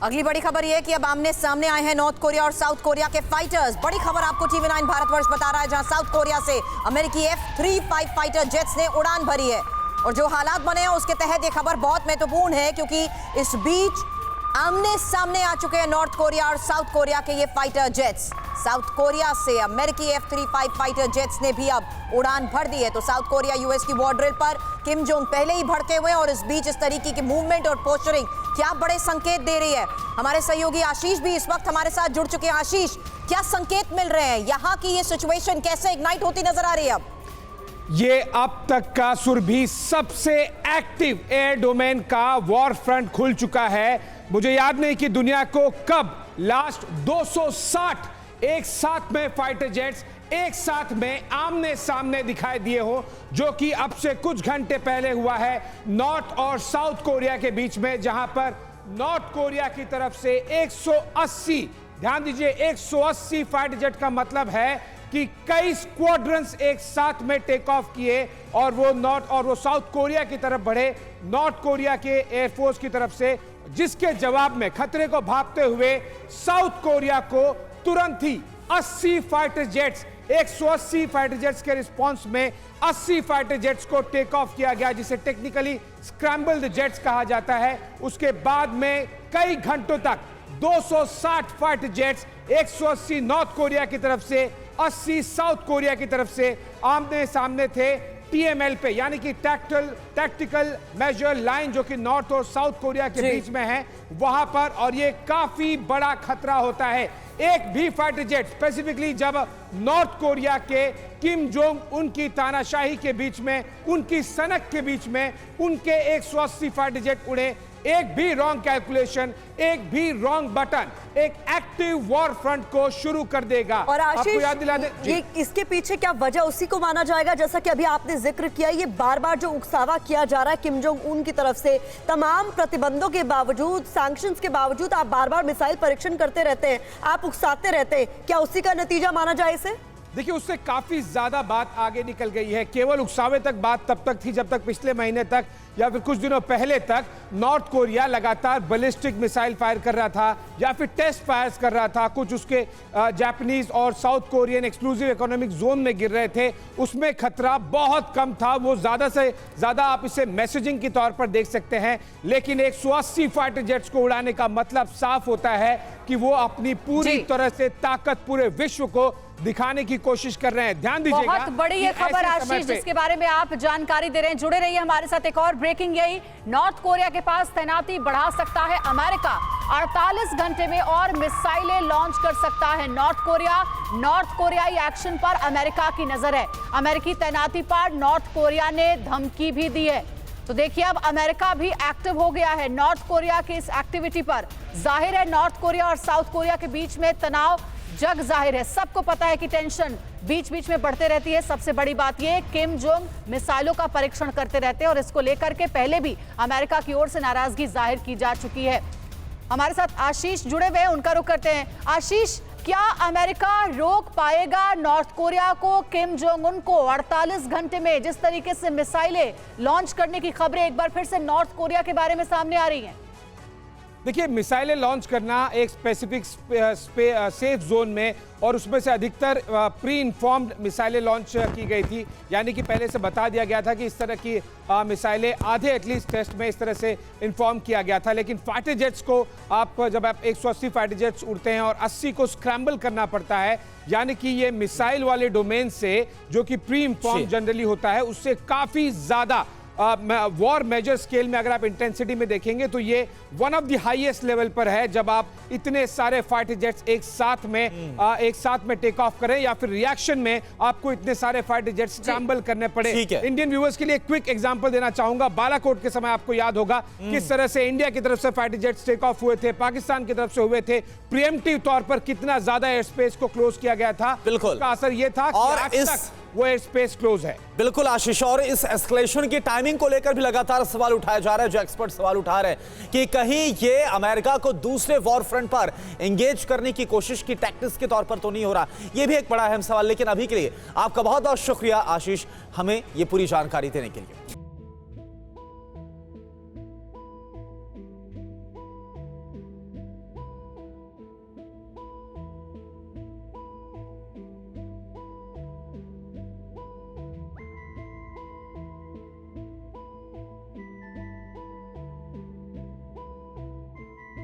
अगली बड़ी खबर यह है कि अब आमने सामने आए हैं नॉर्थ कोरिया और साउथ कोरिया के फाइटर्स। बड़ी खबर आपको TV9 भारतवर्ष बता रहा है, जहां साउथ कोरिया से अमेरिकी F-35 फाइटर जेट्स ने उड़ान भरी है। और जो हालात बने हैं उसके तहत ये खबर बहुत महत्वपूर्ण है, क्योंकि इस बीच आमने सामने आ चुके हैं नॉर्थ कोरिया और साउथ कोरिया के ये फाइटर जेट्स। साउथ कोरिया से अमेरिकी F-35 फाइटर जेट्स ने भी अब उड़ान भर दी है। तो साउथ कोरिया यूएस की वॉर ड्रिल पर किम जोंग पहले ही भड़के हुए हैं और इस बीच इस तरीके की मूवमेंट और पोस्चरिंग क्या बड़े संकेत दे रही है। हमारे सहयोगी आशीष भी इस वक्त हमारे साथ जुड़ चुके हैं। आशीष, क्या संकेत मिल रहे हैं? यहाँ की ये सिचुएशन कैसे इग्नाइट होती नजर आ रही है? अब ये अब तक का सुरभि सबसे एक्टिव एयर डोमेन का वॉर फ्रंट खुल चुका है। मुझे याद नहीं कि दुनिया को कब लास्ट 260 एक साथ में फाइटर जेट्स एक साथ में आमने सामने दिखाई दिए हो, जो कि अब से कुछ घंटे पहले हुआ है नॉर्थ और साउथ कोरिया के बीच में, जहां पर नॉर्थ कोरिया की तरफ से 180, ध्यान दीजिए 180 फाइटर जेट का मतलब है कि कई स्क्वाड्रंस एक साथ में टेक ऑफ किए और वो नॉर्थ और वो साउथ कोरिया की तरफ बढ़े, नॉर्थ कोरिया के एयरफोर्स की तरफ से, जिसके जवाब में खतरे को भांपते हुए साउथ कोरिया को तुरंत ही 80 फाइटर जेट्स 180 फाइटर जेट्स के रिस्पांस में 80 फाइटर जेट्स को टेक ऑफ किया गया, जिसे टेक्निकली स्क्रैम्बल्ड जेट्स कहा जाता है। उसके बाद में कई घंटों तक 260 फाइटर जेट्स 180 नॉर्थ कोरिया की तरफ से 80 साउथ कोरिया की तरफ से आमने सामने थे TML पे, यानी कि टैक्टिकल मेजर लाइन, जो कि नॉर्थ और साउथ कोरिया के बीच में है वहां पर। और ये काफी बड़ा खतरा होता है। एक भी फाइटर जेट, स्पेसिफिकली जब नॉर्थ कोरिया के किम जोंग उनकी तानाशाही के बीच में, उनकी सनक के बीच में उनके 180 फाइटर जेट उड़े, एक भी रॉन्ग कैलकुलेशन, एक भी रॉन्ग बटन एक एक्टिव वॉर फ्रंट को शुरू कर देगा। और आशीष, याद दिला दे ये इसके पीछे क्या वजह उसी को माना जाएगा, जैसा कि अभी आपने जिक्र किया, ये बार बार जो उकसावा किया जा रहा है किम जोंग उन की तरफ से, तमाम प्रतिबंधों के बावजूद, सैंक्शंस के बावजूद आप बार बार मिसाइल परीक्षण करते रहते हैं, आप उकसाते रहते हैं, क्या उसी का नतीजा माना जाए इसे? देखिए, उससे काफी ज्यादा बात आगे निकल गई है। केवल उकसावे तक बात तब तक थी जब तक पिछले महीने तक या फिर कुछ दिनों पहले तक नॉर्थ कोरिया लगातार बैलिस्टिक मिसाइल फायर कर रहा था या फिर टेस्ट फायर्स कर रहा था। कुछ उसके जापानीज और south Korean exclusive economic zone में गिर रहे थे, उसमें खतरा बहुत कम था। वो ज्यादा से ज्यादा आप इसे मैसेजिंग के तौर पर देख सकते हैं। लेकिन 180 फाइटर जेट्स को उड़ाने का मतलब साफ होता है कि वो अपनी पूरी तरह से ताकत पूरे विश्व को दिखाने की कोशिश कर रहे हैं। ध्यान दीजिएगा, बहुत बड़ी ये खबर आशीष जिसके बारे में आप जानकारी दे रहे हैं। जुड़े रहिए हमारे साथ। एक और ब्रेकिंग यही, नॉर्थ कोरिया के पास तैनाती बढ़ा सकता है अमेरिका, 48 घंटे में और मिसाइलें लॉन्च कर सकता है नॉर्थ कोरिया। नॉर्थ कोरियाई एक्शन पर अमेरिका की नजर है। अमेरिकी तैनाती पर नॉर्थ कोरिया ने धमकी भी दी है। तो देखिए, अब अमेरिका भी एक्टिव हो गया है नॉर्थ कोरिया की इस एक्टिविटी पर। जाहिर है नॉर्थ कोरिया और साउथ कोरिया के बीच में तनाव जग जाहिर है, सबको पता है कि टेंशन बीच बीच में बढ़ते रहती है। सबसे बड़ी बात यह, किम जोंग मिसाइलों का परीक्षण करते रहते हैं और इसको लेकर के पहले भी अमेरिका की ओर से नाराजगी जाहिर की जा चुकी है। हमारे साथ आशीष जुड़े हुए हैं, उनका रुख करते हैं। आशीष, क्या अमेरिका रोक पाएगा नॉर्थ कोरिया को, किम जोंग उन को 48 घंटे में जिस तरीके से मिसाइलें लॉन्च करने की खबरें एक बार फिर से नॉर्थ कोरिया के बारे में सामने आ रही हैं? देखिए, मिसाइलें लॉन्च करना एक स्पेसिफिक सेफ जोन में, और उसमें से अधिकतर प्री इन्फॉर्म्ड मिसाइलें लॉन्च की गई थी, यानी कि पहले से बता दिया गया था कि इस तरह की मिसाइलें आधे एटलीस्ट टेस्ट में इस तरह से इन्फॉर्म किया गया था। लेकिन फाइटर जेट्स को जब आप 180 फाइटर जेट्स उड़ते हैं और 80 को स्क्रैम्बल करना पड़ता है, यानी कि ये मिसाइल वाले डोमेन से, जो कि प्री इन्फॉर्म जनरली होता है, उससे काफी ज्यादा वॉर मेजर स्केल में अगर आप इंटेंसिटी में देखेंगे तो ये one of the highest level पर है, जब आप इतने सारे फाइटर जेट्स एक साथ में टेक ऑफ करें या फिर रिएक्शन में आपको इतने सारे फाइटर जेट्स स्क्रैम्बल करने पड़े। इंडियन व्यूअर्स के लिए क्विक एग्जांपल देना चाहूंगा। बालाकोट के समय आपको याद होगा किस तरह से इंडिया की तरफ से फाइटर जेट्स टेक ऑफ हुए थे, पाकिस्तान की तरफ से हुए थे, प्रीएम्प्टिव तौर पर कितना ज्यादा एयर स्पेस को क्लोज किया गया था। बिल्कुल, उसका असर यह था कि आज तक वो एयर स्पेस क्लोज है। बिल्कुल आशीष, और इस एस्केलेशन की टाइमिंग को लेकर भी लगातार सवाल उठाया जा रहा है। जो एक्सपर्ट सवाल उठा रहे हैं कि कहीं ये अमेरिका को दूसरे वॉर फ्रंट पर एंगेज करने की कोशिश की टैक्टिक्स के तौर पर तो नहीं हो रहा, ये भी एक बड़ा अहम सवाल। लेकिन अभी के लिए आपका बहुत बहुत शुक्रिया आशीष, हमें ये पूरी जानकारी देने के लिए।